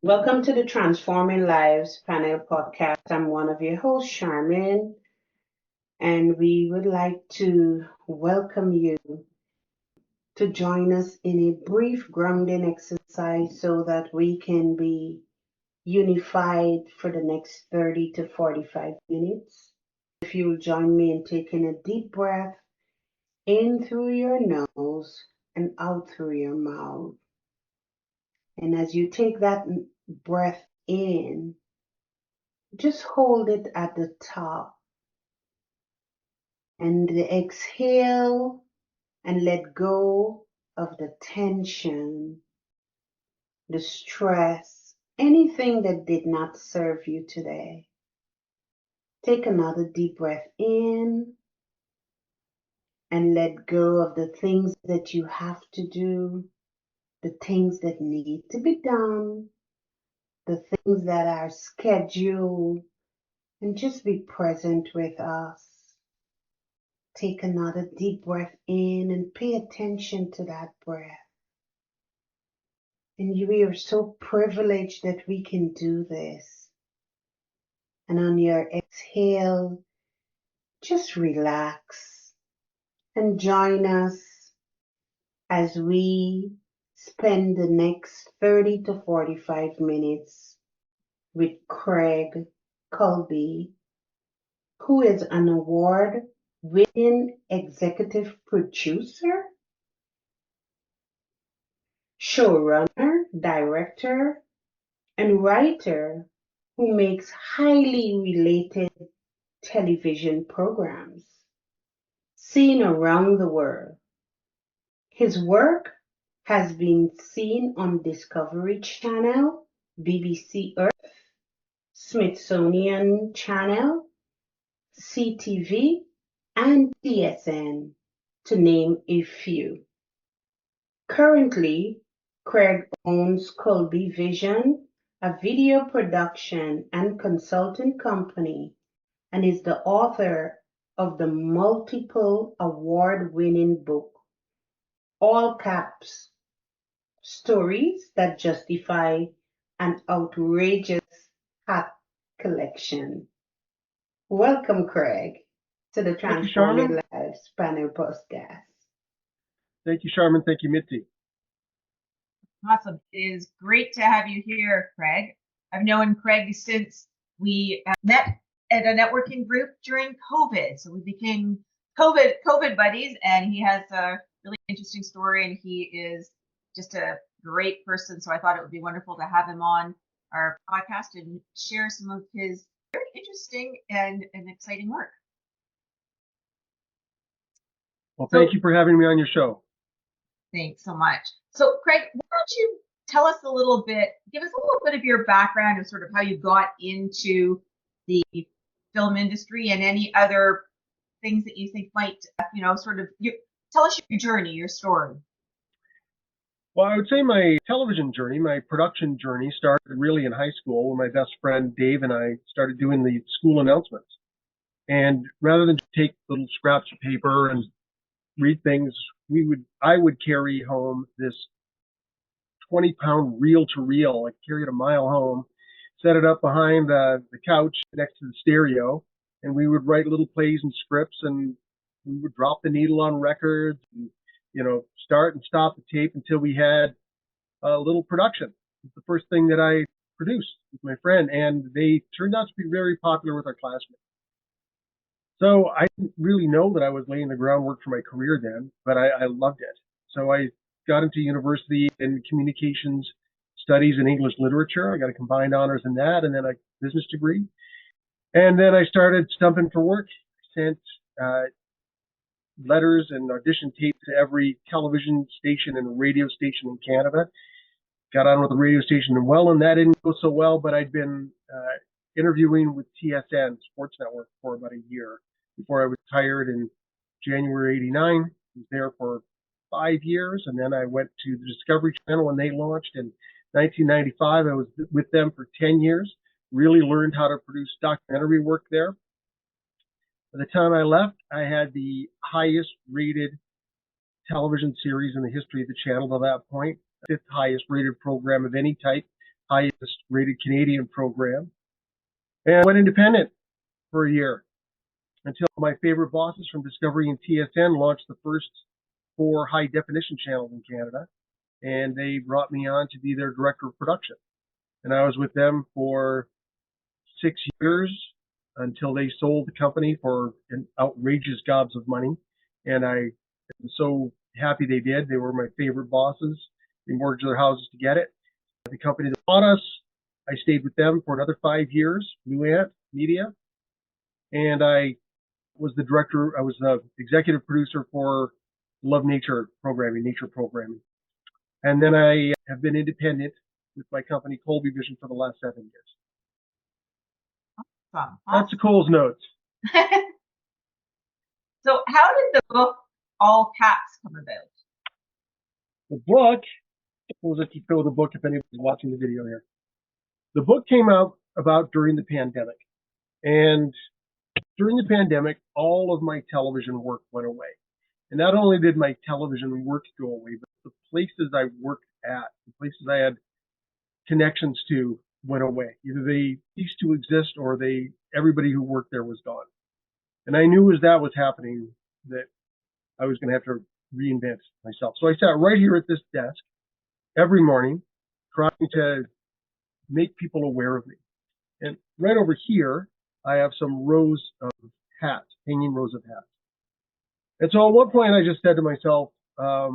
Welcome to the Transforming Lives panel podcast. I'm one of your hosts, Charmaine, and we would like to welcome you to join us in a brief grounding exercise so that we can be unified for the next 30 to 45 minutes. If you'll join me in taking a deep breath in through your nose and out through your mouth. And as you take that breath in, just hold it at the top and exhale and let go of the tension, the stress, anything that did not serve you today. Take another deep breath in and let go of the things that you have to do, the things that need to be done, the things that are scheduled, and just be present with us. Take another deep breath in and pay attention to that breath. And we are so privileged that we can do this. And on your exhale, just relax and join us as we spend the next 30 to 45 minutes with Craig Colby, who is an award-winning executive producer, showrunner, director, and writer who makes highly related television programs seen around the world. His work has been seen on Discovery Channel, BBC Earth, Smithsonian Channel, CTV, and TSN, to name a few. Currently, Craig owns Colby Vision, a video production and consulting company, and is the author of the multiple award-winning book, All Caps: Stories That Justify an Outrageous Hat Collection. Welcome, Craig, to the Thank you, Charmin. Transforming Lives panel podcast. Thank you, Charmin. Thank you, Mitzi. Awesome. It is great to have you here, Craig. I've known Craig since we met at a networking group during COVID. So we became COVID buddies, and he has a really interesting story, and he is just a great person. So I thought it would be wonderful to have him on our podcast and share some of his very interesting and exciting work. Well, thank you for having me on your show. Thanks so much. So, Craig, why don't you tell us a little bit, give us a little bit of your background and sort of how you got into the film industry and any other things that you think might, tell us your journey, your story. Well, I would say my television journey, my production journey started really in high school when my best friend Dave and I started doing the school announcements. And rather than take little scraps of paper and read things, I would carry home this 20-pound reel-to-reel. I carried a mile home, set it up behind the couch next to the stereo, and we would write little plays and scripts, and we would drop the needle on records, and start and stop the tape until we had a little production. It was the first thing that I produced with my friend, and they turned out to be very popular with our classmates. So I didn't really know that I was laying the groundwork for my career then, but I loved it. So I got into university in communications studies and English literature. I got a combined honors in that, and then a business degree. And then I started stumping for work. Sent letters and audition tapes to every television station and radio station in Canada. Got on with the radio station in Welland. That didn't go so well, but I'd been interviewing with TSN Sports Network for about a year before I was hired in January '89. I was there for 5 years, and then I went to the Discovery Channel when they launched in 1995. I was with them for 10 years, really learned how to produce documentary work there. By the time I left, I had the highest rated television series in the history of the channel to that point, fifth highest rated program of any type, highest rated Canadian program. And I went independent for a year until my favorite bosses from Discovery and TSN launched the first 4 high definition channels in Canada. And they brought me on to be their director of production. And I was with them for 6 years until they sold the company for an outrageous gobs of money. And I am so happy they did. They were my favorite bosses. They mortgaged their houses to get it. The company that bought us, I stayed with them for another 5 years, Blue Ant Media. And I was the director, I was the executive producer for Love Nature programming, nature programming. And then I have been independent with my company, Colby Vision, for the last 7 years. Awesome. That's the Cole's notes. So how did the book All Cats come about? The book, we'll just keep going with the book if anybody's watching the video here. The book came out about during the pandemic. And during the pandemic, all of my television work went away. And not only did my television work go away, but the places I worked at, the places I had connections to went away. Either they ceased to exist or everybody who worked there was gone. And I knew as that was happening that I was going to have to reinvent myself. So I sat right here at this desk every morning trying to make people aware of me. And right over here, I have some rows of hats, hanging rows of hats. And so at one point I just said to myself, I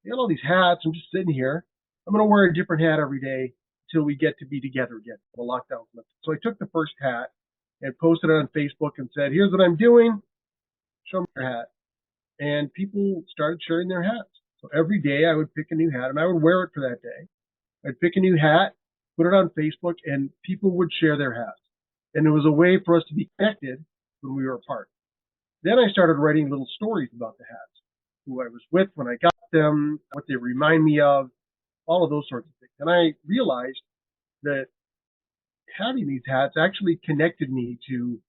got all these hats. I'm just sitting here. I'm going to wear a different hat every day until we get to be together again. The lockdown's lifted. So I took the first hat and posted it on Facebook and said, here's what I'm doing. Show me your hat. And people started sharing their hats. So every day I would pick a new hat and I would wear it for that day. I'd pick a new hat, put it on Facebook, and people would share their hats. And it was a way for us to be connected when we were apart. Then I started writing little stories about the hats, who I was with when I got them, what they remind me of, all of those sorts of things. And I realized that having these hats actually connected me to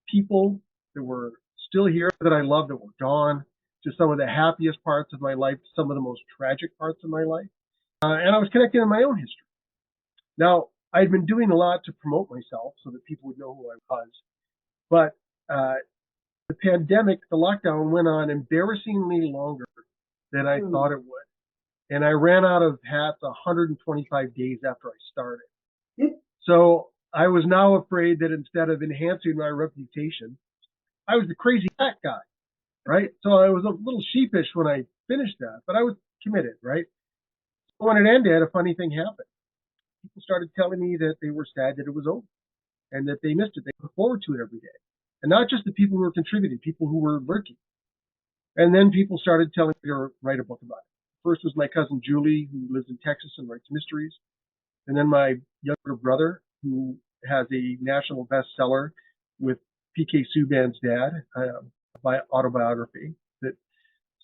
people that were still here that I loved that were gone, to some of the happiest parts of my life, some of the most tragic parts of my life. And I was connected in my own history. Now, I'd been doing a lot to promote myself so that people would know who I was. But the pandemic, the lockdown went on embarrassingly longer than I thought it would. And I ran out of hats 125 days after I started. So I was now afraid that instead of enhancing my reputation, I was the crazy hat guy, right? So I was a little sheepish when I finished that, but I was committed, right? So when it ended, a funny thing happened. People started telling me that they were sad that it was over and that they missed it. They look forward to it every day. And not just the people who were contributing, people who were lurking. And then people started telling me to write a book about it. First was my cousin Julie, who lives in Texas and writes mysteries. And then my younger brother, who has a national bestseller with P.K. Subban's dad, autobiography that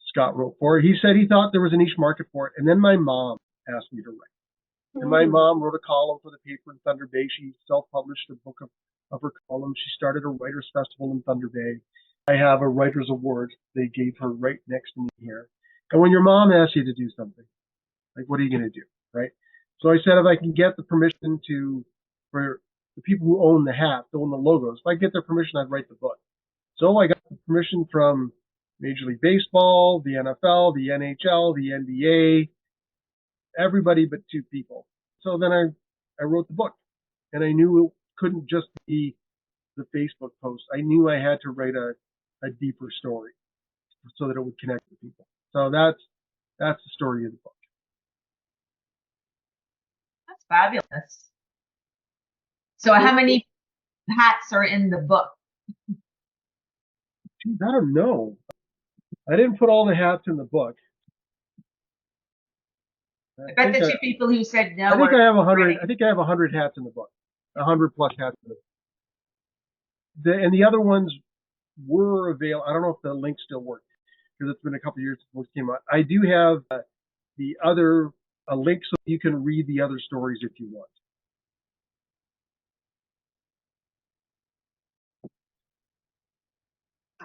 Scott wrote for. He said he thought there was a niche market for it. And then my mom asked me to write. And my mom wrote a column for the paper in Thunder Bay. She self-published a book of her columns. She started a writers' festival in Thunder Bay. I have a writers' award they gave her right next to me here. And when your mom asks you to do something, like, what are you going to do, right? So I said, if I can get the permission for the people who own the hats, own the logos, if I get their permission, I'd write the book. So I got the permission from Major League Baseball, the NFL, the NHL, the NBA, everybody but 2 people. So then I wrote the book, and I knew it couldn't just be the Facebook post. I knew I had to write a deeper story so that it would connect with people. So that's the story of the book. That's fabulous. So how many hats are in the book? Geez, I don't know. I didn't put all the hats in the book. I bet the 2 people who said no. I think I have 100. I think I have 100 hats in the book. 100 plus hats in the book. And the other ones were available. I don't know if the link still works because it's been a couple of years since the book came out. I do have the other link so you can read the other stories if you want.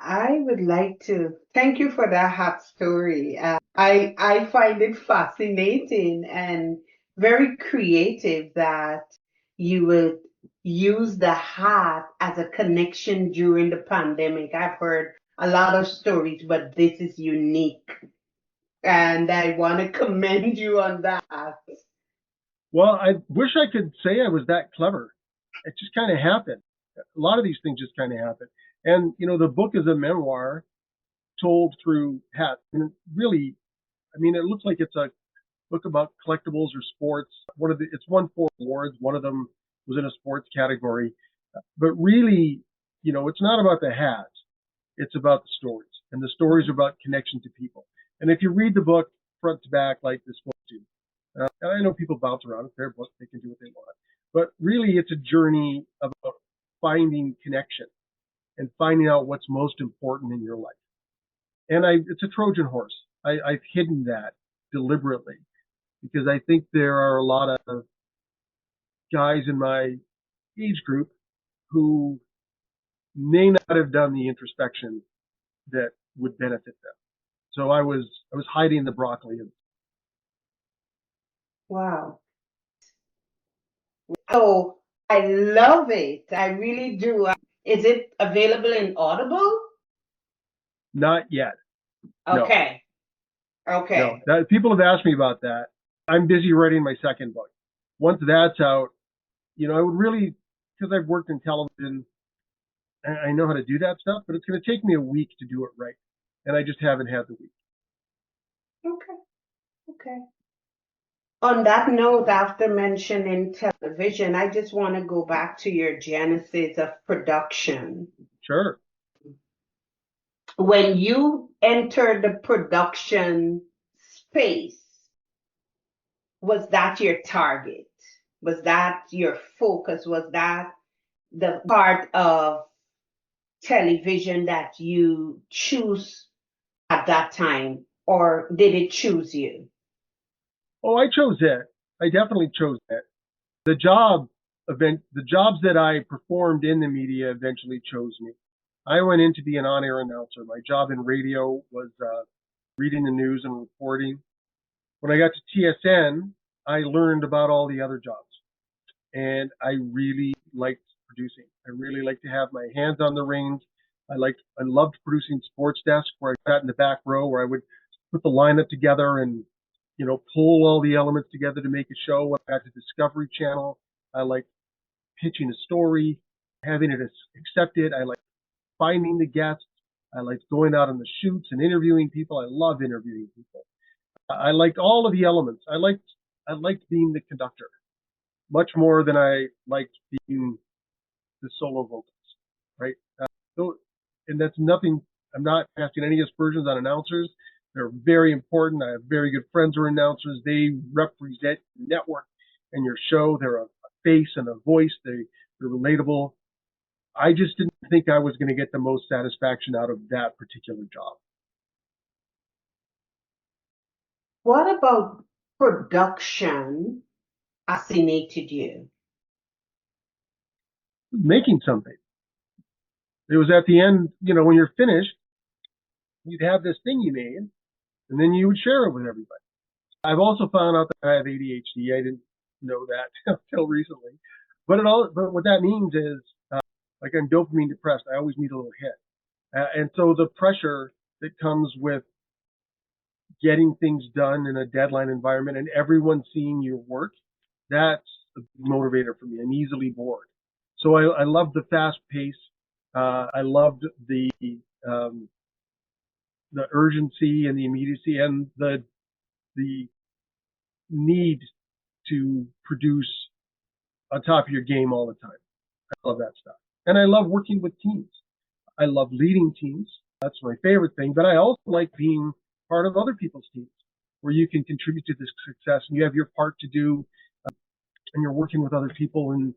I would like to thank you for that hat story. I find it fascinating and very creative that you would use the hat as a connection during the pandemic. I've heard a lot of stories, but this is unique. And I want to commend you on that. Well, I wish I could say I was that clever. It just kind of happened. A lot of these things just kind of happen. And, the book is a memoir told through hats. And really, it looks like it's a book about collectibles or sports. It's won 4 awards. One of them was in a sports category. But really, it's not about the hats. It's about the stories. And the stories are about connection to people. And if you read the book front to back like this book do, and I know people bounce around. It's their book. They can do what they want. But really, it's a journey about finding connection and finding out what's most important in your life. And it's a Trojan horse. I've hidden that deliberately because I think there are a lot of guys in my age group who may not have done the introspection that would benefit them. So I was hiding the broccoli. Wow. Oh, I love it. I really do. Is it available in Audible? Not yet. No. Okay. Okay. No. People have asked me about that. I'm busy writing my second book. Once that's out, I would really, because I've worked in television, I know how to do that stuff, but it's going to take me a week to do it right. And I just haven't had the week. Okay. On that note, after mentioning television, I just want to go back to your genesis of production. Sure. When you entered the production space, was that your target? Was that your focus? Was that the part of television that you choose at that time, or did it choose you? Oh, I chose it. I definitely chose it. The jobs that I performed in the media eventually chose me. I went in to be an on-air announcer. My job in radio was reading the news and reporting. When I got to TSN, I learned about all the other jobs, and I really liked producing. I really liked to have my hands on the reins. I loved producing Sports Desk, where I sat in the back row, where I would put the lineup together and pull all the elements together to make a show. When I got to Discovery Channel, I liked pitching a story, having it accepted. I liked finding the guests. I liked going out on the shoots and interviewing people. I love interviewing people. I liked all of the elements. I liked being the conductor much more than I liked being the solo vocalist, right? And that's nothing. I'm not casting any aspersions on announcers. They're very important. I have very good friends who are announcers. They represent your network and your show. They're a face and a voice. They're relatable. I just didn't think I was going to get the most satisfaction out of that particular job. What about production fascinated you? Making something. It was at the end, when you're finished, you'd have this thing you made, and then you would share it with everybody. I've also found out that I have ADHD. I didn't know that until recently. But what that means is, like I'm dopamine depressed. I always need a little hit. And so the pressure that comes with getting things done in a deadline environment and everyone seeing your work, that's a motivator for me. I'm easily bored. So I love the fast pace. I loved the urgency and the immediacy and the need to produce on top of your game all the time. I love that stuff. And I love working with teams. I love leading teams. That's my favorite thing. But I also like being part of other people's teams where you can contribute to the success and you have your part to do and you're working with other people. And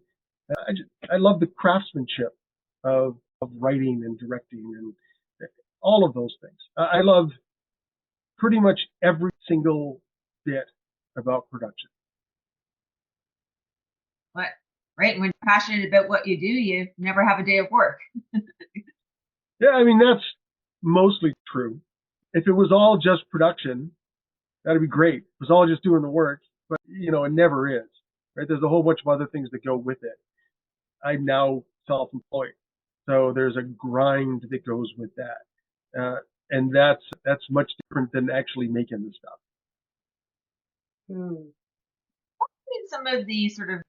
I love the craftsmanship of writing and directing and all of those things. I love pretty much every single bit about production. But right, when you're passionate about what you do, you never have a day of work. Yeah, that's mostly true. If it was all just production, that'd be great. If it was all just doing the work, but it never is, right? There's a whole bunch of other things that go with it. I'm now self-employed, so there's a grind that goes with that, and that's much different than actually making the stuff. Hmm. What have been some of the sort of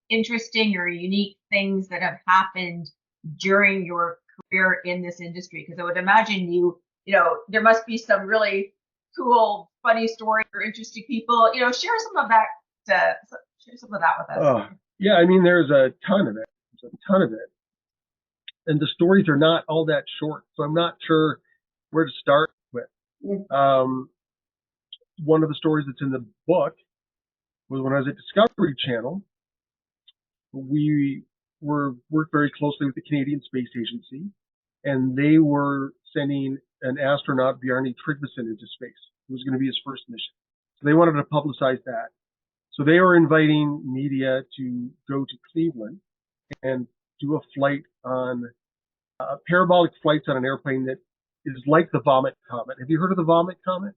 interesting or unique things that have happened during your career in this industry? Because I would imagine there must be some really cool, funny stories or interesting people. Share some of that. Share some of that with us. Oh, yeah, I mean, there's a ton of it. There's a ton of it. And the stories are not all that short, so I'm not sure where to start with. One of the stories that's in the book was when I was at Discovery Channel. We worked very closely with the Canadian Space Agency, and they were sending an astronaut, Bjarne Tryggvason, into space. It was going to be his first mission. So they wanted to publicize that. So they were inviting media to go to Cleveland and do a flight on parabolic flights on an airplane that is like the Vomit Comet. Have you heard of the Vomit Comet?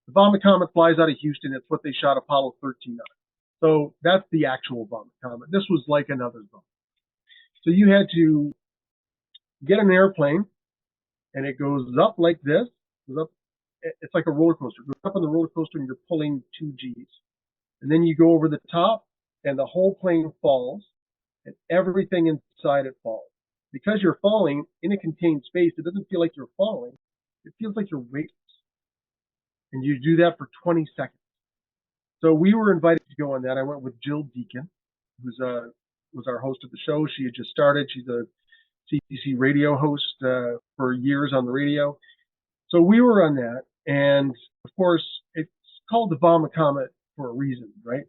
The Vomit Comet flies out of Houston. It's what they shot Apollo 13 on. So that's the actual Vomit Comet. This was like another Vomit. So you had to get an airplane, and it goes up like this. It's like a roller coaster. It goes up on the roller coaster, and you're pulling 2 Gs. And then you go over the top, and the whole plane falls, and everything inside it falls. Because you're falling in a contained space, it doesn't feel like you're falling. It feels like you're weightless. And you do that for 20 seconds. So we were invited to go on that. I went with Jill Deacon, who was our host of the show. She had just started. She's a CBC radio host for years on the radio. So we were on that. And, of course, it's called the Vomit Comet for a reason, right?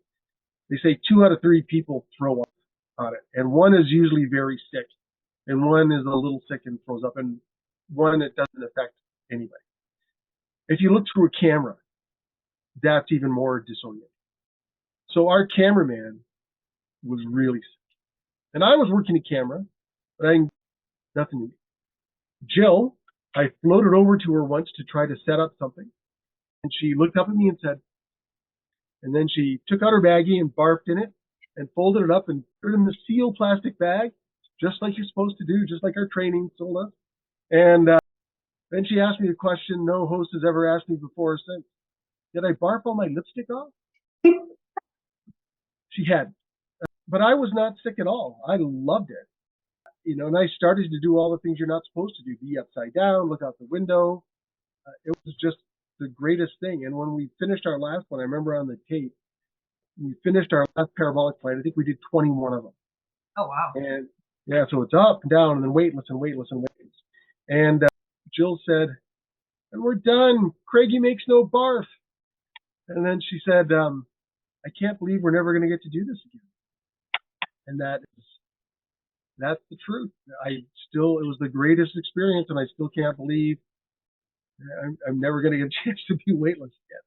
They say 2 out of 3 people throw up on it. And one is usually very sick. And one is a little sick and throws up. And one it doesn't affect anybody. If you look through a camera, that's even more disorienting. So our cameraman was really sick. And I was working a camera, but nothing to do. Jill, I floated over to her once to try to set up something. And she looked up at me and said, and then she took out her baggie and barfed in it and folded it up and put it in the seal plastic bag, just like you're supposed to do, just like our training told us. And then she asked me a question no host has ever asked me before or since. Did I barf all my lipstick off? She had. But I was not sick at all. I loved it. And I started to do all the things you're not supposed to do. Be upside down, look out the window. It was just the greatest thing. And when we finished our last one, I remember on the tape, we finished our last parabolic flight. I think we did 21 of them. Oh, wow. And yeah, so it's up and down and then weightless and weightless and weightless. And Jill said, and we're done. Craigie makes no barf. And then she said, I can't believe we're never going to get to do this again. And that's the truth. It was the greatest experience, and I still can't believe I'm never going to get a chance to be weightless again.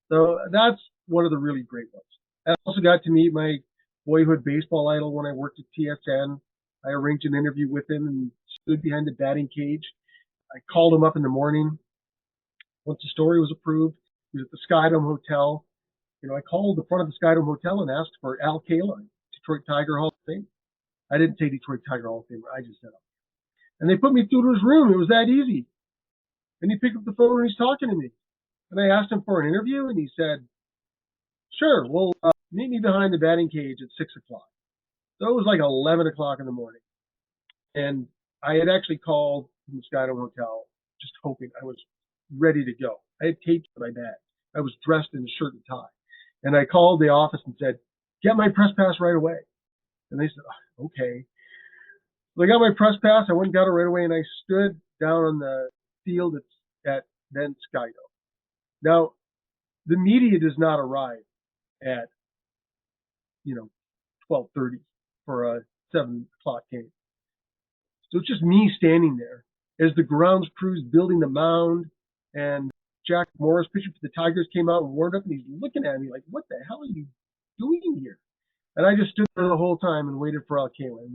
So that's one of the really great ones. I also got to meet my boyhood baseball idol when I worked at TSN. I arranged an interview with him and stood behind the batting cage. I called him up in the morning. Once the story was approved, he was at the Skydome Hotel. I called the front of the Skydome Hotel and asked for Al Kaline, Detroit Tiger Hall of Fame. I didn't say Detroit Tiger Hall of Fame. I just said it. And they put me through to his room. It was that easy. And he picked up the phone and he's talking to me. And I asked him for an interview, and he said, sure, well, meet me behind the batting cage at 6 o'clock. So it was like 11 o'clock in the morning. And I had actually called from the Skydome Hotel just hoping. I was ready to go. I had taped my bag. I was dressed in a shirt and tie. And I called the office and said, get my press pass right away. And they said, oh, okay. So I got my press pass. I went and got it right away, and I stood down on the field at then Skydome. Now, the media does not arrive at 12:30 for a 7 o'clock game. So it's just me standing there as the grounds crew's building the mound, and Jack Morris, pitcher for the Tigers, came out and warmed up, and he's looking at me like, what the hell are you doing here? And I just stood there the whole time and waited for Al Kaline,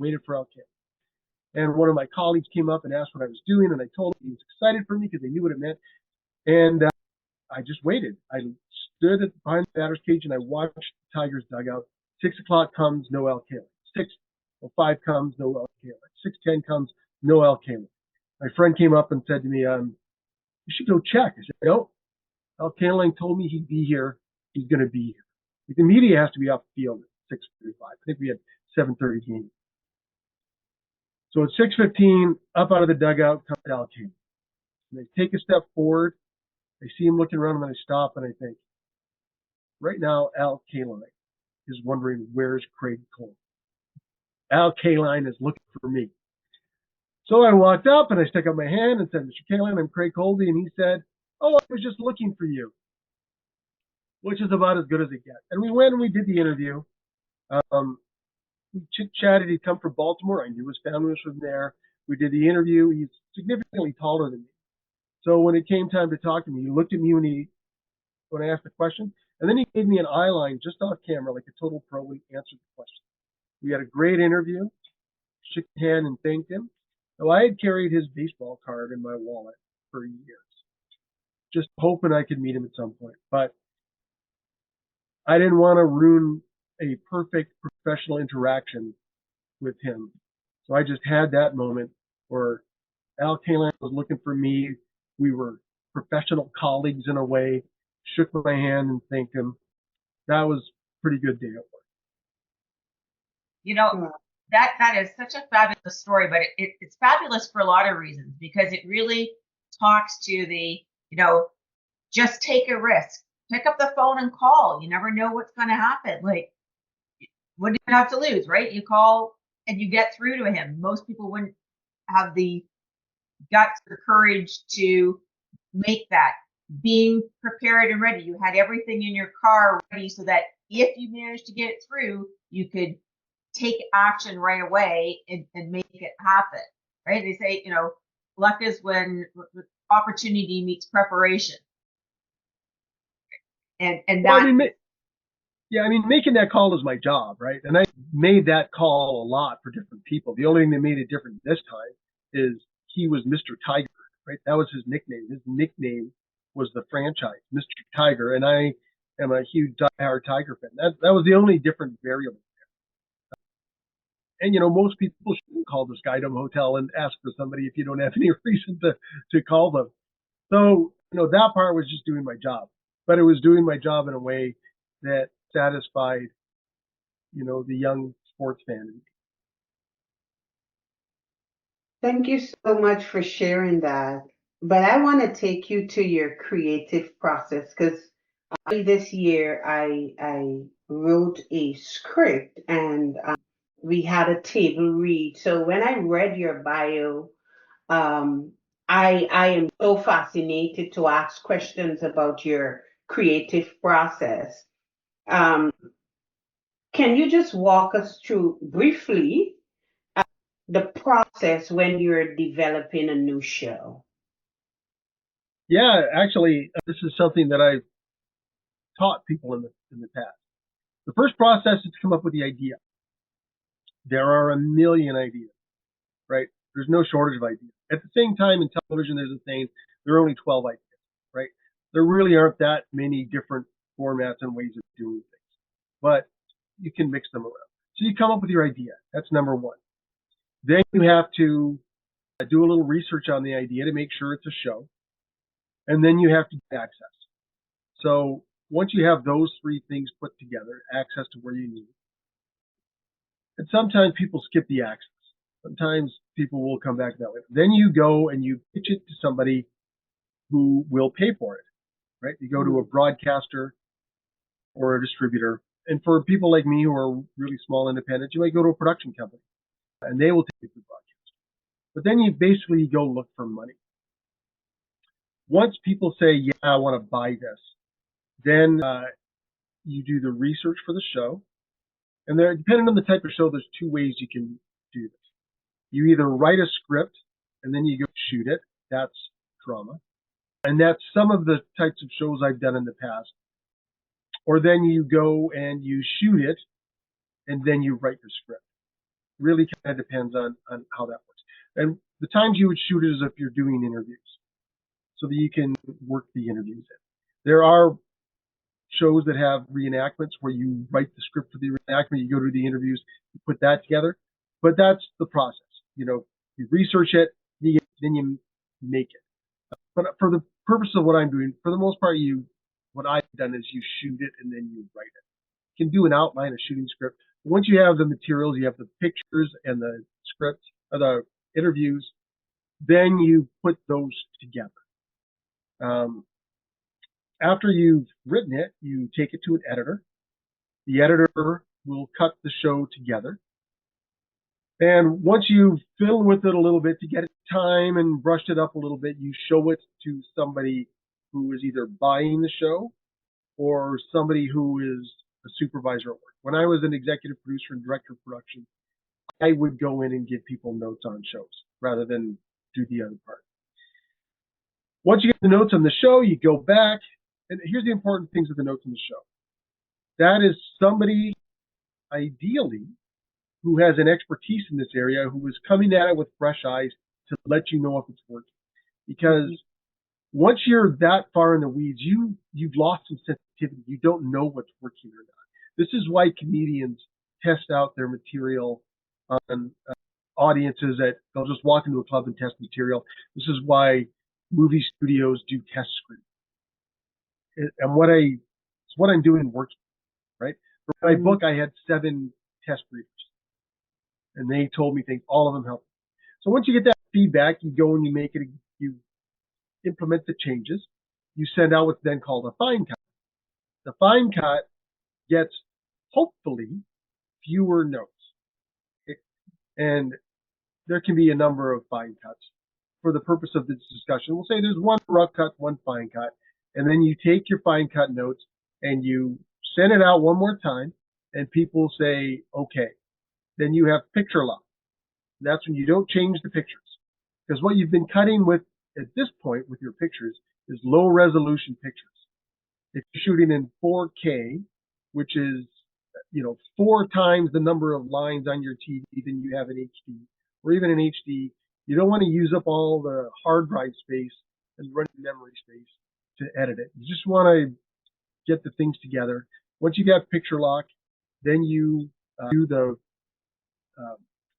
And one of my colleagues came up and asked what I was doing, and I told him he was excited for me because they knew what it meant. And I just waited. I stood behind the batter's cage and I watched the Tigers dugout. 6 o'clock comes, no Al Kaline. 6:05 comes, no Al Kaline. 6:10 comes, no Al Kaline. My friend came up and said to me, "You should go check." I said, "No, Al Kaline told me he'd be here. He's going to be here. The media has to be off the field at 6:35. I think we had 7:30 game. So at 6:15, up out of the dugout comes Al Kaline. And I take a step forward. I see him looking around, and I stop and I think, right now, Al Kaline is wondering, where's Craig Colby? Al Kaline is looking for me. So I walked up and I stuck out my hand and said, "Mr. Kaline, I'm Craig Colby." And he said, "Oh, I was just looking for you," which is about as good as it gets. And we went and we did the interview. We chit-chatted. He'd come from Baltimore. I knew his family was from there. We did the interview. He's significantly taller than me. So when it came time to talk to me, he looked at me when I asked the question, and then he gave me an eye line just off camera, like a total pro, when he answered the question. We had a great interview. Shook his hand and thanked him. So I had carried his baseball card in my wallet for years, just hoping I could meet him at some point. But I didn't want to ruin a perfect professional interaction with him. So I just had that moment where Al Kaline was looking for me. We were professional colleagues in a way. Shook my hand and thanked him. That was a pretty good day at work. You know, that is such a fabulous story, but it's fabulous for a lot of reasons, because it really talks to the, just take a risk. Pick up the phone and call. You never know what's going to happen. Like, what do you have to lose, right? You call and you get through to him. Most people wouldn't have the guts or courage to make that. Being prepared and ready. You had everything in your car ready so that if you managed to get it through, you could take action right away and make it happen, right? They say, luck is when opportunity meets preparation. And that. Well, making that call is my job, right? And I made that call a lot for different people. The only thing that made it different this time is he was Mr. Tiger, right? That was his nickname. His nickname was the franchise, Mr. Tiger, and I am a huge diehard Tiger fan. That was the only different variable there. And most people shouldn't call the Skydome Hotel and ask for somebody if you don't have any reason to call them. So that part was just doing my job, but it was doing my job in a way that satisfied the young sports fan in me. Thank you so much for sharing that. But I want to take you to your creative process, because this year I wrote a script, and we had a table read. So when I read your bio, I am so fascinated to ask questions about your creative process. Um, can you just walk us through briefly the process when you're developing a new show? Yeah, actually, this is something that I've taught people in the past. The first process is to come up with the idea. There are a million ideas, right? There's no shortage of ideas. At the same time, in television, there's a saying, there are only 12 ideas, right? There really aren't that many different formats and ways of doing things, but you can mix them around. So you come up with your idea. That's number one. Then you have to do a little research on the idea to make sure it's a show. And then you have to get access. So once you have those three things put together, access to where you need it. And sometimes people skip the access. Sometimes people will come back that way. Then you go and you pitch it to somebody who will pay for it, right? You go to a broadcaster or a distributor. And for people like me who are really small independents, you might go to a production company and they will take it to the broadcaster. But then you basically go look for money. Once people say, yeah, I want to buy this, then you do the research for the show. And there, depending on the type of show, there's two ways you can do this. You either write a script and then you go shoot it. That's drama. And that's some of the types of shows I've done in the past. Or then you go and you shoot it and then you write the script. Really kind of depends on how that works. And the times you would shoot it is if you're doing interviews, so that you can work the interviews in. There are shows that have reenactments where you write the script for the reenactment, you go to the interviews, you put that together. But that's the process. You research it, then you make it. But for the purpose of what I'm doing, for the most part, what I've done is you shoot it and then you write it. You can do an outline, a shooting script. Once you have the materials, you have the pictures and the script, or the interviews, then you put those together. After you've written it, you take it to an editor. The editor will cut the show together. And once you've fiddled with it a little bit to get it time and brushed it up a little bit, you show it to somebody who is either buying the show or somebody who is a supervisor at work. When I was an executive producer and director of production, I would go in and give people notes on shows rather than do the other part. Once you get the notes on the show, you go back, and here's the important things with the notes on the show. That is somebody, ideally, who has an expertise in this area, who is coming at it with fresh eyes to let you know if it's working. Because once you're that far in the weeds, you've lost some sensitivity. You don't know what's working or not. This is why comedians test out their material on audiences that they'll just walk into a club and test material. This is why movie studios do test screening. And what I'm doing working, right? For my book, I had 7 test readers, and they told me things. All of them helped. So once you get that feedback, you go and you make it. You implement the changes. You send out what's then called a fine cut. The fine cut gets hopefully fewer notes, and there can be a number of fine cuts. For the purpose of this discussion, we'll say there's one rough cut, one fine cut, and then you take your fine cut notes and you send it out one more time, and people say, okay. Then you have picture lock. That's when you don't change the pictures. Because what you've been cutting with at this point with your pictures is low resolution pictures. If you're shooting in 4K, which is 4 times the number of lines on your TV than you have in HD, or even in HD, you don't want to use up all the hard drive space and running memory space to edit it. You just want to get the things together. Once you get picture lock, then you do the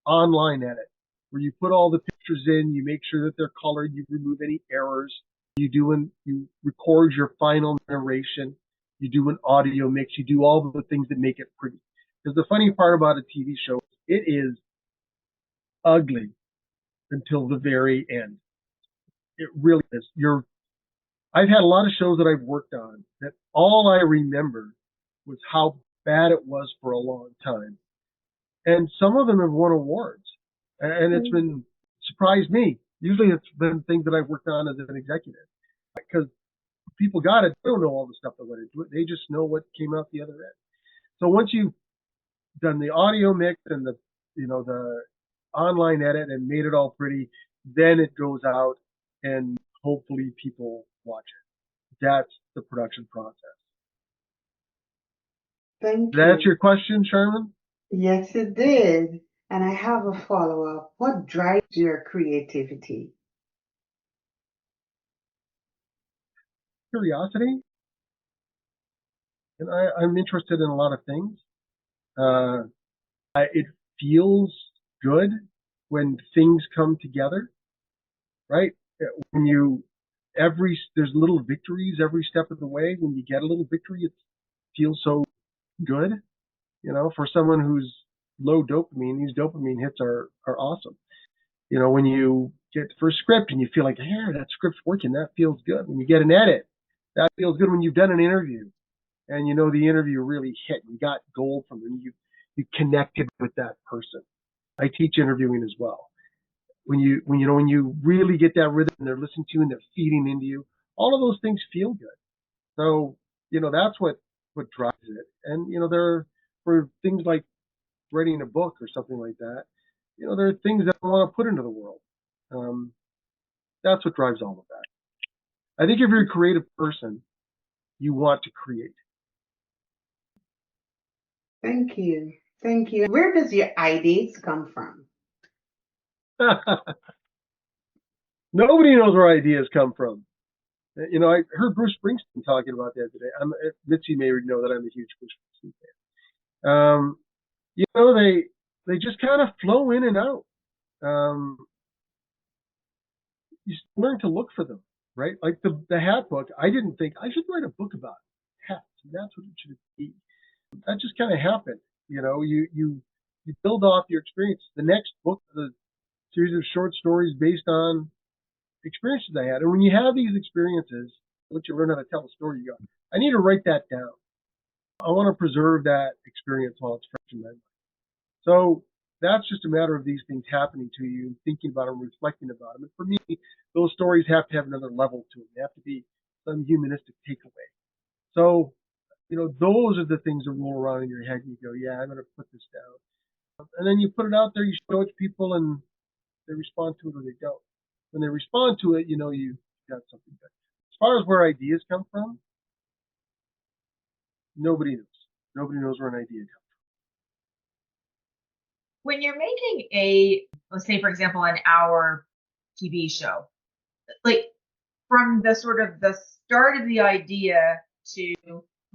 online edit, where you put all the pictures in, you make sure that they're colored, you remove any errors, you record your final narration, you do an audio mix, you do all the things that make it pretty. Because the funny part about a TV show, it is ugly until the very end. It really is. I've had a lot of shows that I've worked on that all I remember was how bad it was for a long time. And some of them have won awards. And it's been surprised me. Usually it's been things that I've worked on as an executive. Because people got it, they don't know all the stuff that went into it. They just know what came out the other end. So once you've done the audio mix and the online edit and made it all pretty, then it goes out and hopefully people watch it. That's the production process. Thank Did that answer your question, Charmaine? Yes, it did. And I have a follow-up. What drives your creativity? Curiosity. And I'm interested in a lot of things. It feels good when things come together, right? When there's little victories every step of the way. When you get a little victory, it feels so good. For someone who's low dopamine, these dopamine hits are awesome. When you get the first script and you feel like, yeah, that script's working, that feels good. When you get an edit, that feels good. When you've done an interview and the interview really hit, you got gold from them, you connected with that person. I teach interviewing as well. When you really get that rhythm and they're listening to you and they're feeding into you, all of those things feel good. So, that's what drives it. And, for things like writing a book or something like that, there are things that I want to put into the world. That's what drives all of that. I think if you're a creative person, you want to create. Thank you. Thank you. Where does your ideas come from? Nobody knows where ideas come from. I heard Bruce Springsteen talking about that today. Mitzi may know that I'm a huge Bruce Springsteen fan. They just kind of flow in and out. You learn to look for them, right? Like the hat book, I didn't think I should write a book about hats, and that's what it should be. That just kind of happened. You build off your experience. The next book, the series of short stories based on experiences I had. And when you have these experiences, once you learn how to tell a story, you go, I need to write that down. I want to preserve that experience while it's fresh in my mind. So that's just a matter of these things happening to you and thinking about them, reflecting about them. And for me, those stories have to have another level to them. They have to be some humanistic takeaway. So, those are the things that roll around in your head. And you go, yeah, I'm going to put this down. And then you put it out there, you show it to people, and they respond to it or they don't. When they respond to it, you've got something good. As far as where ideas come from, nobody knows. Nobody knows where an idea comes from. When you're making let's say, for example, an hour TV show, like from the sort of the start of the idea to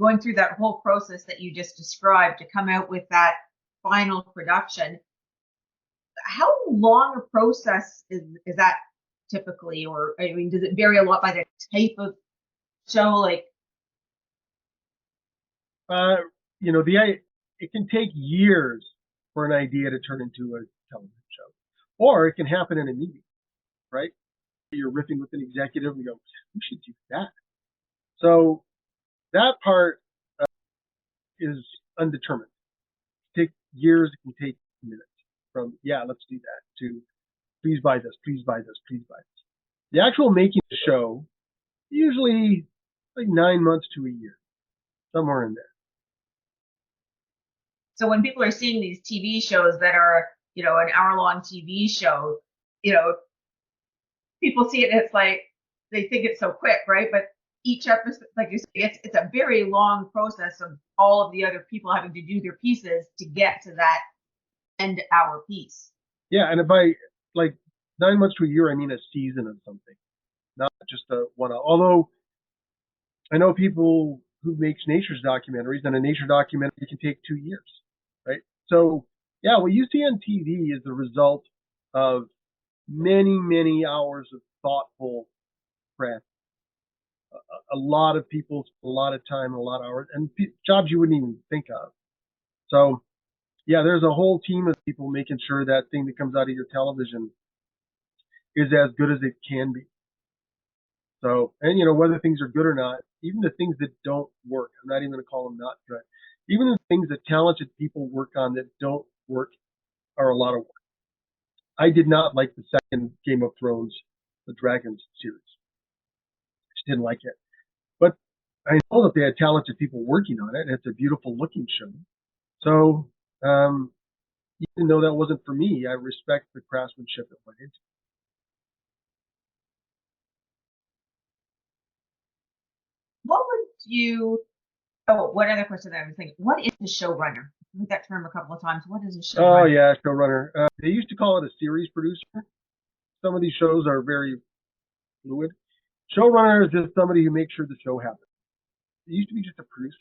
going through that whole process that you just described to come out with that final production, how long a process is that typically? Or, I mean, does it vary a lot by the type of show? Like, it can take years for an idea to turn into a television show, or it can happen in a meeting, right? You're riffing with an executive and you go, we should do that. So that part is undetermined. It can take years. It can take minutes from, let's do that, to please buy this, please buy this, please buy this. The actual making the show, usually like 9 months to a year, somewhere in there. So when people are seeing these TV shows that are, an hour-long TV show, people see it and it's like, they think it's so quick, right? But each episode, like you say, it's a very long process of all of the other people having to do their pieces to get to that end hour piece. Yeah, and by like 9 months to a year, I mean a season of something, not just a one-off. Although I know people who makes nature documentaries, and a nature documentary can take 2 years, right? So yeah, what you see on TV is the result of many, many hours of thoughtful prep. A lot of people, a lot of time, a lot of hours, and jobs you wouldn't even think of. So yeah, there's a whole team of people making sure that thing that comes out of your television is as good as it can be. So, and whether things are good or not, even the things that don't work, I'm not even going to call them not good. Even the things that talented people work on that don't work are a lot of work. I did not like the second Game of Thrones, the Dragons series. I just didn't like it. But I know that they had talented people working on it, and it's a beautiful looking show. So, even though that wasn't for me, I respect the craftsmanship that went into it. What would one other question that I was thinking, what is a showrunner? I heard that term a couple of times. What is a showrunner? Oh yeah, showrunner. They used to call it a series producer. Some of these shows are very fluid. Showrunner is just somebody who makes sure the show happens. It used to be just a producer.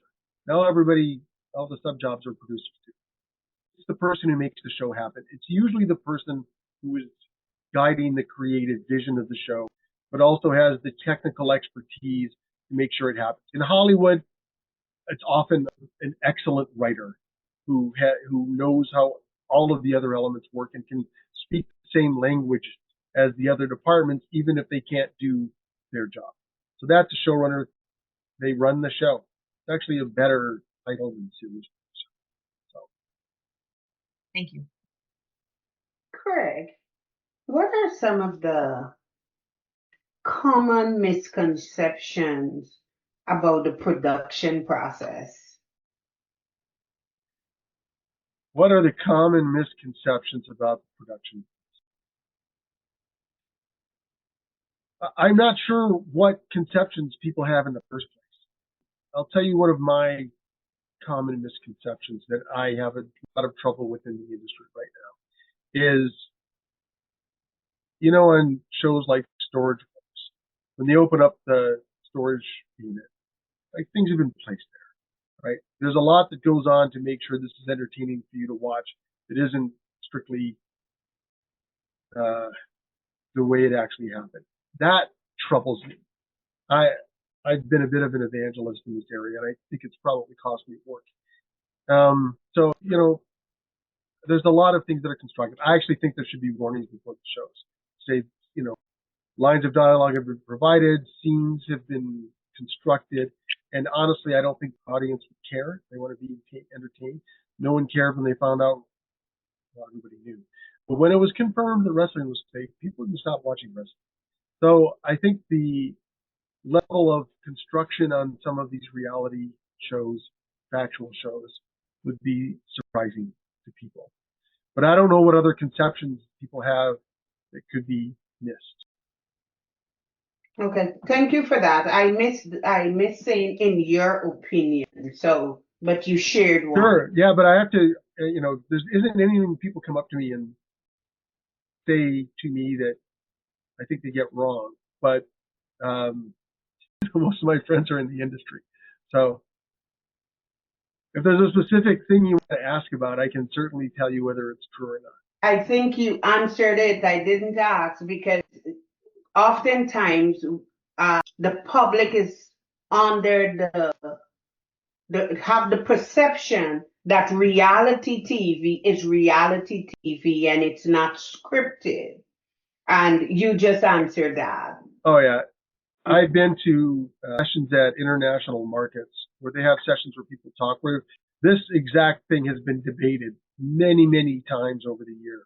Now all the sub jobs are producers too. It's the person who makes the show happen. It's usually the person who is guiding the creative vision of the show, but also has the technical expertise to make sure it happens. In Hollywood, it's often an excellent writer who knows how all of the other elements work and can speak the same language as the other departments, even if they can't do their job. So that's a showrunner. They run the show. It's actually a better title than series. So. Thank you. Craig, what are some of the common misconceptions about the production process? What are the common misconceptions about the production? I'm not sure what conceptions people have in the first place. I'll tell you one of my common misconceptions that I have a lot of trouble with in the industry right now is, on shows like Storage Wars, when they open up the storage unit. Like, things have been placed there, right? There's a lot that goes on to make sure this is entertaining for you to watch. It isn't strictly the way it actually happened. That troubles me. I've been a bit of an evangelist in this area, and I think it's probably cost me work. So, there's a lot of things that are constructed. I actually think there should be warnings before the shows. Say, lines of dialogue have been provided, scenes have been constructed, and honestly, I don't think the audience would care. They want to be entertained. No one cared when they found out. Well, everybody knew. But when it was confirmed that wrestling was fake, people would stop watching wrestling. So I think the level of construction on some of these reality shows, factual shows, would be surprising to people. But I don't know what other conceptions people have that could be missed. Okay, thank you for that. I missed saying in your opinion. So, but you shared one. Sure, yeah, but I have to, there isn't anything people come up to me and say to me that I think they get wrong. But most of my friends are in the industry, so if there's a specific thing you want to ask about, I can certainly tell you whether it's true or not. I think you answered it. I didn't ask because oftentimes the public is under have the perception that reality TV is reality TV and it's not scripted. And you just answered that. Oh, yeah. I've been to sessions at international markets where they have sessions where people talk, where this exact thing has been debated many, many times over the year.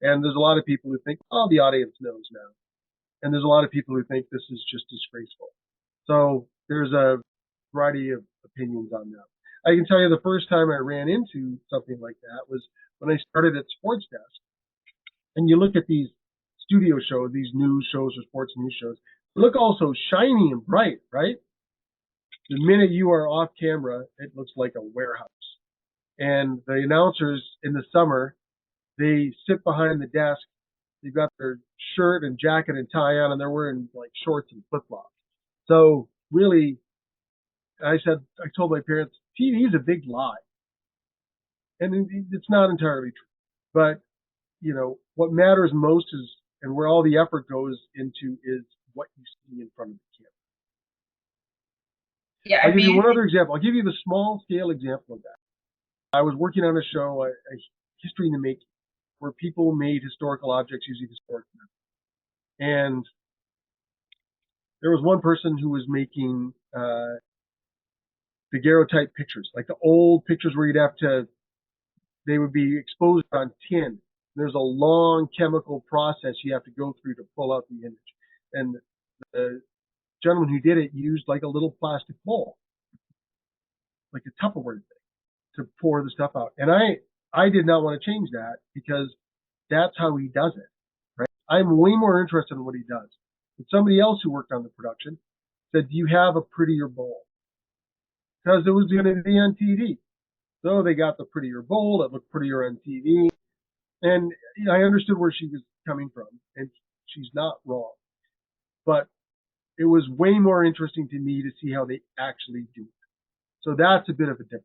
And there's a lot of people who think, oh, the audience knows now. And there's a lot of people who think this is just disgraceful. So there's a variety of opinions on that. I can tell you the first time I ran into something like that was when I started at Sports Desk. And you look at these studio shows, these news shows or sports news shows, they look all so shiny and bright, right? The minute you are off camera, it looks like a warehouse. And the announcers in the summer, they sit behind the desk. They've got their shirt and jacket and tie on, and they're wearing like shorts and flip-flops. So really, I told my parents, TV is a big lie. And it's not entirely true. But, what matters most is, and where all the effort goes into, is what you see in front of the camera. Yeah, I'll give you one other example. I'll give you the small scale example of that. I was working on a show, a History in the Making, where people made historical objects using historic methods. And there was one person who was making daguerreotype pictures, like the old pictures where they would be exposed on tin. There's a long chemical process you have to go through to pull out the image. And the gentleman who did it used like a little plastic bowl, like a Tupperware thing, to pour the stuff out. And I did not want to change that because that's how he does it, right? I'm way more interested in what he does. But somebody else who worked on the production said, do you have a prettier bowl? Because it was going to be on TV. So they got the prettier bowl. It looked prettier on TV. And I understood where she was coming from. And she's not wrong. But it was way more interesting to me to see how they actually do it. So that's a bit of a difference.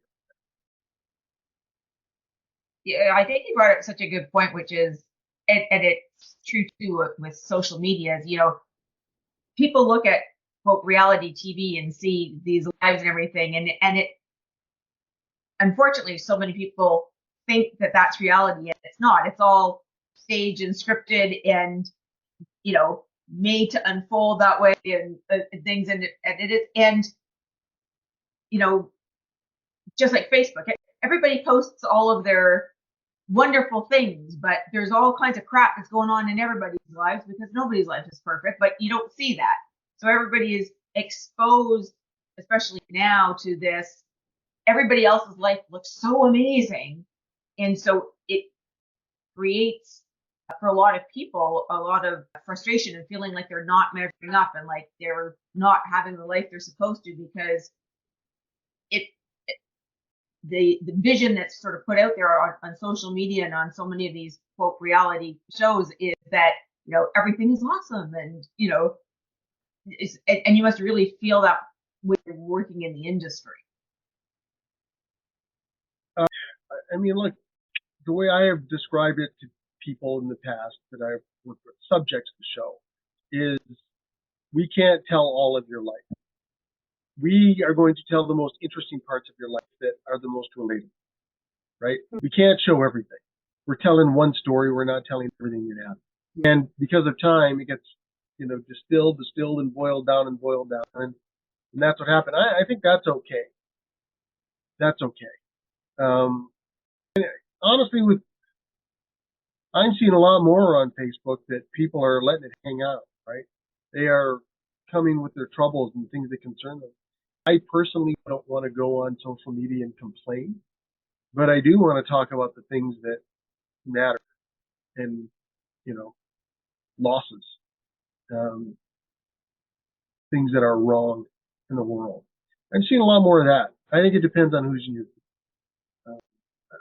Yeah, I think you brought up such a good point, which is, and it's true too with social media, is, people look at quote reality TV and see these lives and everything, and it, unfortunately, so many people think that that's reality, and it's not. It's all staged and scripted and made to unfold that way and things, and just like Facebook, everybody posts all of their wonderful things, but there's all kinds of crap that's going on in everybody's lives because nobody's life is perfect, but you don't see that. So everybody is exposed, especially now, to this. Everybody else's life looks so amazing. And so it creates, for a lot of people, a lot of frustration and feeling like they're not measuring up and like they're not having the life they're supposed to, because the vision that's sort of put out there on social media and on so many of these quote reality shows is that everything is awesome and and you must really feel that when you're working in the industry. I mean, look, the way I have described it to people in the past that I've worked with, subjects of the show, is we can't tell all of your life. We are going to tell the most interesting parts of your life that are the most relatable, right? We can't show everything. We're telling one story. We're not telling everything that happened. And because of time, it gets, distilled, and boiled down and boiled down. And that's what happened. I think that's okay. That's okay. Honestly, I'm seeing a lot more on Facebook that people are letting it hang out, right? They are coming with their troubles and things that concern them. I personally don't want to go on social media and complain, but I do want to talk about the things that matter and, losses, things that are wrong in the world. I'm seeing a lot more of that. I think it depends on who's using it.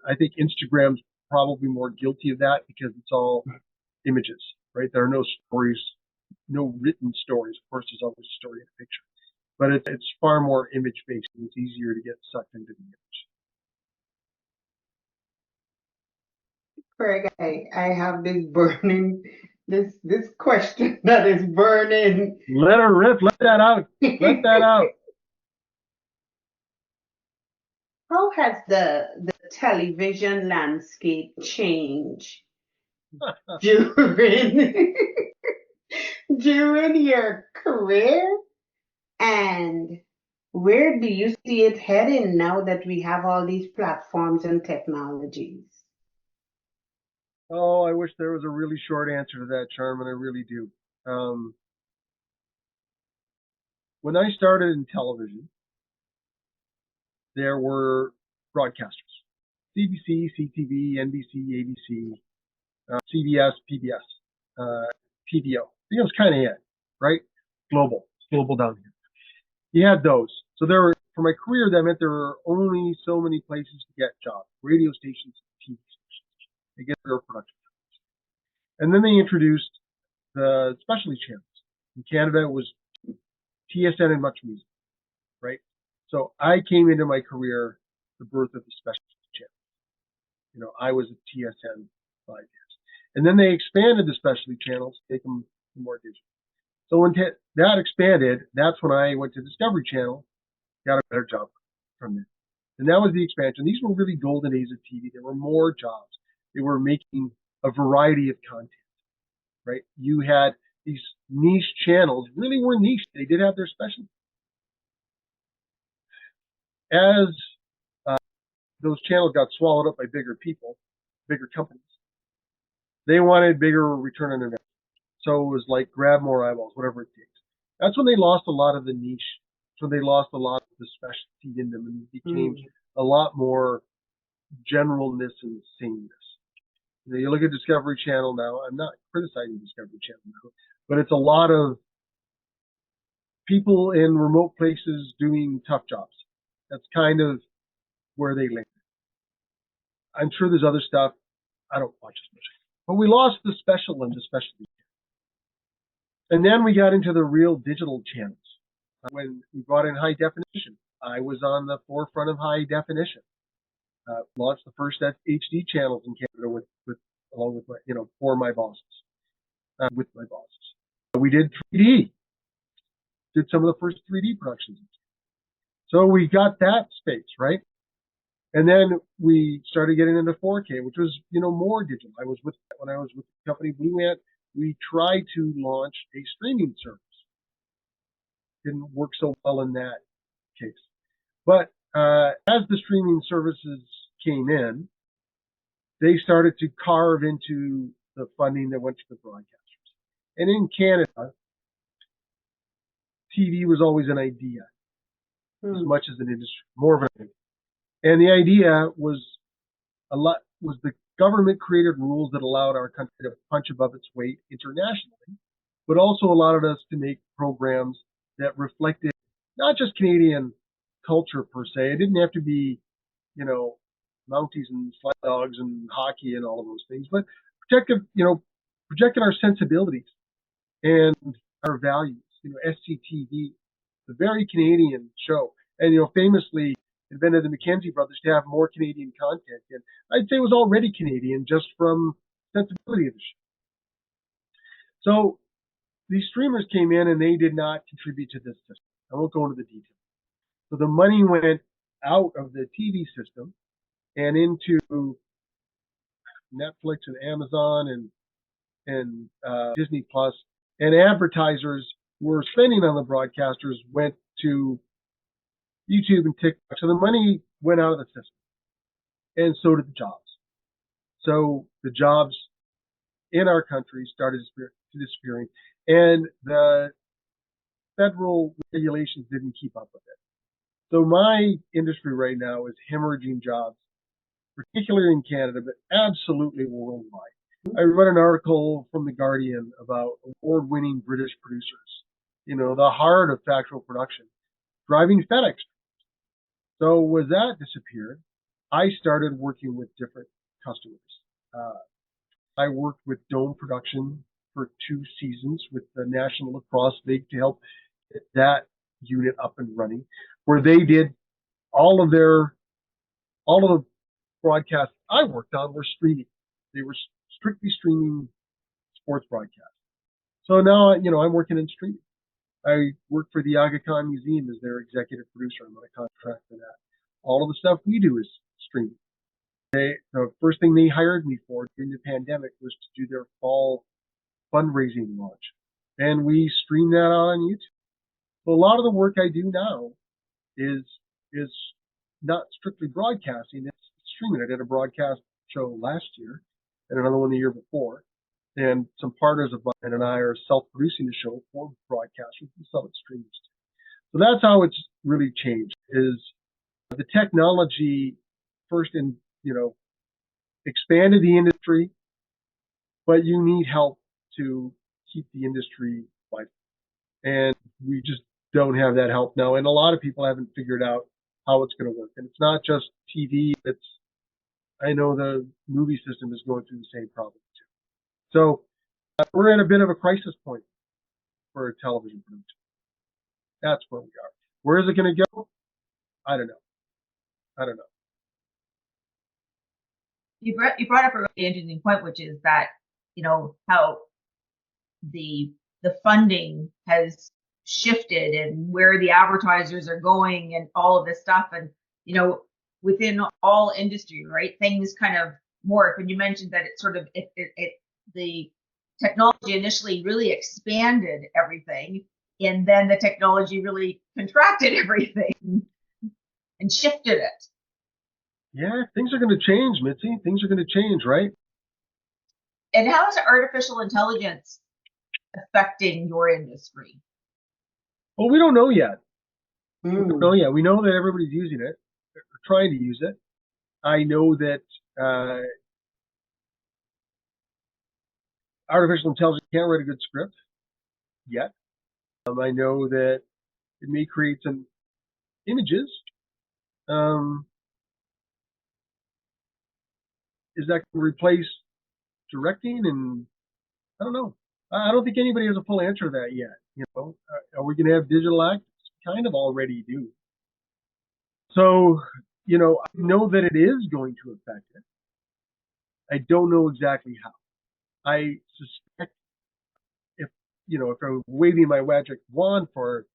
I think Instagram's probably more guilty of that because it's all images, right? There are no stories, no written stories. Of course, there's always a story in a picture, but it's far more image based and it's easier to get sucked into the image. Craig, I have this burning, this question that is burning. Let her rip. Let that out. Let that out. How has the television landscape changed during during your career, and where do you see it heading now that we have all these platforms and technologies? Oh, I wish there was a really short answer to that, Charmaine. I really do. When I started in television, there were broadcasters: CBC, CTV, NBC, ABC, CBS, PBS, PBO. I think it was kind of it, right? Global down here. You had those. So for my career, that meant there were only so many places to get jobs: radio stations, TV stations. They get their production. And then they introduced the specialty channels. In Canada, it was TSN and Much Music, right? So I came into my career the birth of the specialty channel. I was at TSN 5 years. And then they expanded the specialty channels, take them more digital. So when that expanded, that's when I went to Discovery Channel, got a better job from there. And that was the expansion. These were really golden days of TV. There were more jobs. They were making a variety of content, right? You had these niche channels, really were niche. They did have their specialty. As those channels got swallowed up by bigger people, bigger companies, they wanted bigger return on investment. So it was like grab more eyeballs, whatever it takes. That's when they lost a lot of the niche. That's when they lost a lot of the specialty in them and became a lot more generalness and sameness. You look at Discovery Channel now. I'm not criticizing Discovery Channel now, but it's a lot of people in remote places doing tough jobs. That's kind of where they landed. I'm sure there's other stuff. I don't watch as much. But we lost the special and the specialty. And then we got into the real digital channels. When we brought in high definition, I was on the forefront of high definition. Launched the first HD channels in Canada along with my, for my bosses, with my bosses. We did 3D. Did some of the first 3D productions. So we got that space, right? And then we started getting into 4K, which was, more digital. When I was with the company Blue Ant, we tried to launch a streaming service. Didn't work so well in that case. But as the streaming services came in, they started to carve into the funding that went to the broadcasters. And in Canada, TV was always an idea as much as an industry, more of an idea. And the idea was the government created rules that allowed our country to punch above its weight internationally, but also allowed us to make programs that reflected not just Canadian culture per se. It didn't have to be, Mounties and sled dogs and hockey and all of those things, but projecting our sensibilities and our values. SCTV, the very Canadian show, and famously invented the Mackenzie brothers to have more Canadian content. And I'd say it was already Canadian just from sensibility of the show. So these streamers came in and they did not contribute to this system. I won't go into the details. So the money went out of the TV system and into Netflix and Amazon and Disney Plus, and advertisers were spending on the broadcasters went to YouTube and TikTok. So the money went out of the system, and so did the jobs. So the jobs in our country started disappearing, and the federal regulations didn't keep up with it. So my industry right now is hemorrhaging jobs, particularly in Canada, but absolutely worldwide. I read an article from The Guardian about award-winning British producers, the heart of factual production, driving FedEx. So as that disappeared, I started working with different customers. I worked with Dome Production for 2 seasons with the National Lacrosse League to help get that unit up and running, where they did all of the broadcasts I worked on were streaming. They were strictly streaming sports broadcasts. So now, I'm working in streaming. I work for the Aga Khan Museum as their executive producer. I'm on a contract for that. All of the stuff we do is streaming. The first thing they hired me for during the pandemic was to do their fall fundraising launch. And we stream that on YouTube. So a lot of the work I do now is not strictly broadcasting, it's streaming. I did a broadcast show last year and another one the year before. And some partners of mine and I are self-producing the show for broadcasters and sell it streamers. So that's how it's really changed, is the technology first expanded the industry, but you need help to keep the industry vital. And we just don't have that help now. And a lot of people haven't figured out how it's going to work. And it's not just TV. I know the movie system is going through the same problem too. So we're at a bit of a crisis point for television production. That's where we are. Where is it going to go? I don't know. You brought up a really interesting point, which is that, how the funding has shifted and where the advertisers are going and all of this stuff. And, within all industry, right, things kind of morph. And you mentioned that the technology initially really expanded everything, and then the technology really contracted everything and shifted it. Yeah, things are going to change, Mitzi. Things are going to change, right? And how is artificial intelligence affecting your industry? Well, we don't know yet. We don't know yet. We know that everybody's using it, or trying to use it. I know that artificial intelligence can't write a good script yet. I know that it may create some images. Is that going to replace directing? And I don't know. I don't think anybody has a full answer to that yet. Are we going to have digital actors? Kind of already do. So, I know that it is going to affect it. I don't know exactly how. I suspect if I was waving my magic wand for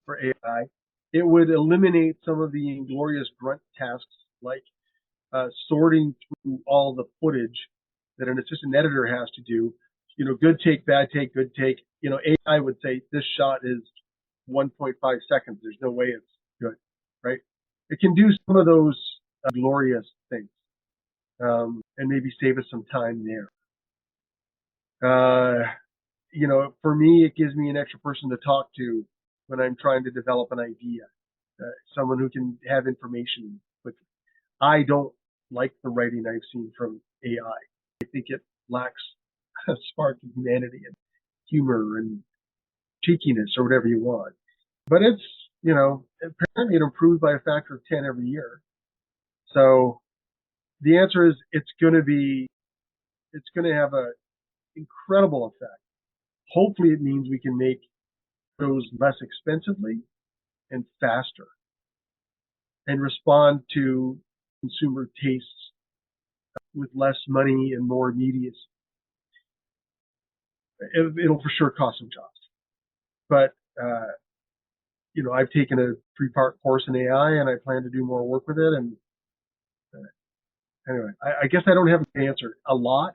AI, it would eliminate some of the inglorious grunt tasks like sorting through all the footage that an assistant editor has to do. Good take, bad take, good take. AI would say this shot is 1.5 seconds. There's no way it's good, right? It can do some of those glorious things, and maybe save us some time there. For me, it gives me an extra person to talk to when I'm trying to develop an idea, someone who can have information quickly. I don't like the writing I've seen from AI. I think it lacks a spark of humanity and humor and cheekiness or whatever you want. But it's, apparently it improves by a factor of 10 every year. So the answer is it's going to have an incredible effect. Hopefully it means we can make those less expensively and faster and respond to consumer tastes with less money and more immediacy. It'll for sure cost some jobs. But, I've taken a 3-part course in AI and I plan to do more work with it. And anyway, I guess I don't have an answer. A lot.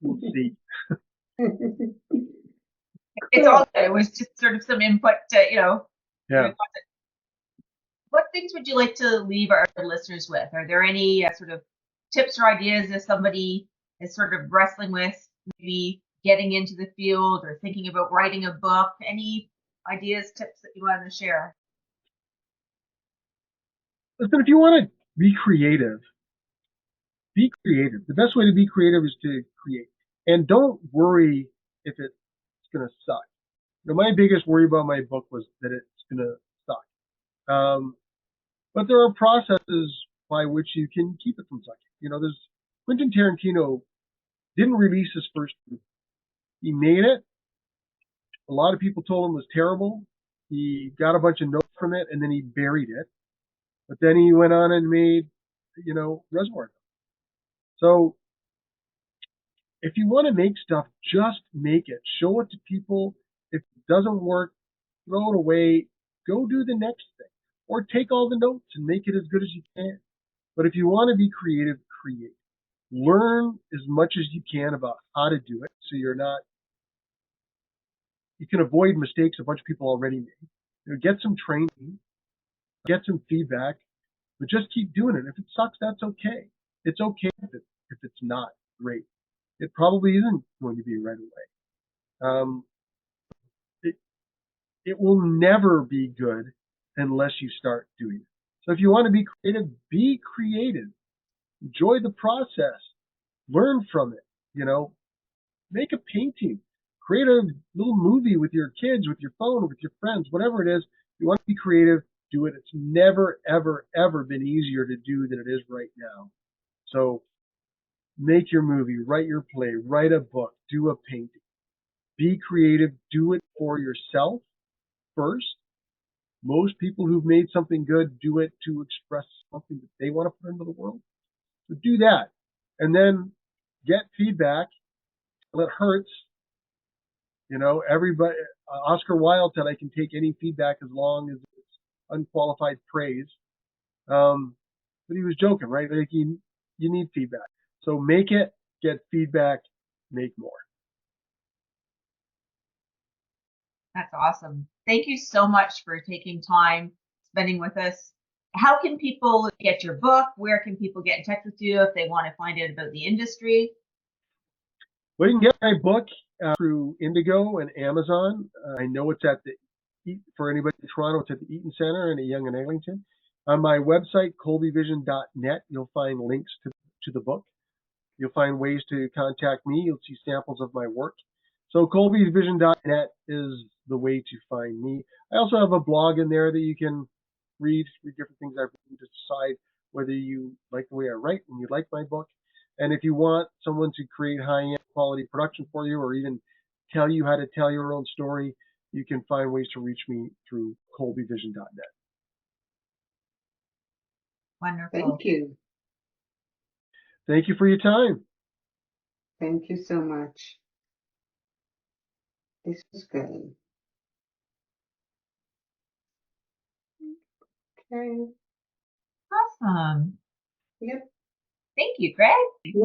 We'll see. It's all good. It was just sort of some input to, Yeah. What things would you like to leave our listeners with? Are there any sort of tips or ideas if somebody is sort of wrestling with maybe getting into the field or thinking about writing a book? Any ideas, tips that you want to share? Listen, if you want to be creative, be creative. The best way to be creative is to create. And don't worry if it's going to suck. My biggest worry about my book was that it's going to suck. But there are processes by which you can keep it from sucking. There's Quentin Tarantino didn't release his first movie. He made it. A lot of people told him it was terrible. He got a bunch of notes from it and then he buried it. But then he went on and made, Reservoir Dogs. So if you want to make stuff, just make it. Show it to people. If it doesn't work, throw it away. Go do the next thing. Or take all the notes and make it as good as you can. But if you want to be creative, create. Learn as much as you can about how to do it so you can avoid mistakes a bunch of people already made. Get some training, get some feedback, but just keep doing it. If it sucks, that's okay. It's okay if it's not great. It probably isn't going to be right away. It will never be good unless you start doing it. So if you want to be creative, be creative. Enjoy the process. Learn from it. Make a painting. Create a little movie with your kids, with your phone, with your friends, whatever it is. If you want to be creative, do it. It's never, ever, ever been easier to do than it is right now. So make your movie, write your play, write a book, do a painting. Be creative. Do it for yourself first. Most people who've made something good do it to express something that they want to put into the world. So do that. And then get feedback. Well, it hurts. Everybody, Oscar Wilde said, I can take any feedback as long as it's unqualified praise. But he was joking, right? Like you need feedback. So make it, get feedback, make more. That's awesome. Thank you so much for taking time spending with us. How can people get your book? Where can people get in touch with you if they want to find out about the industry? Well, you can get my book through Indigo and Amazon. I know it's for anybody in Toronto, it's at the Eaton Centre and at Yonge and Eglinton. On my website, colbyvision.net, you'll find links to the book. You'll find ways to contact me. You'll see samples of my work. So colbyvision.net is the way to find me. I also have a blog in there that you can read different things I've written to decide whether you like the way I write and you like my book. And if you want someone to create high-end quality production for you or even tell you how to tell your own story, you can find ways to reach me through colbyvision.net. Wonderful. Thank you. Thank you for your time. Thank you so much. This was good. Okay. Awesome. Yep. Thank you, Craig. Yeah.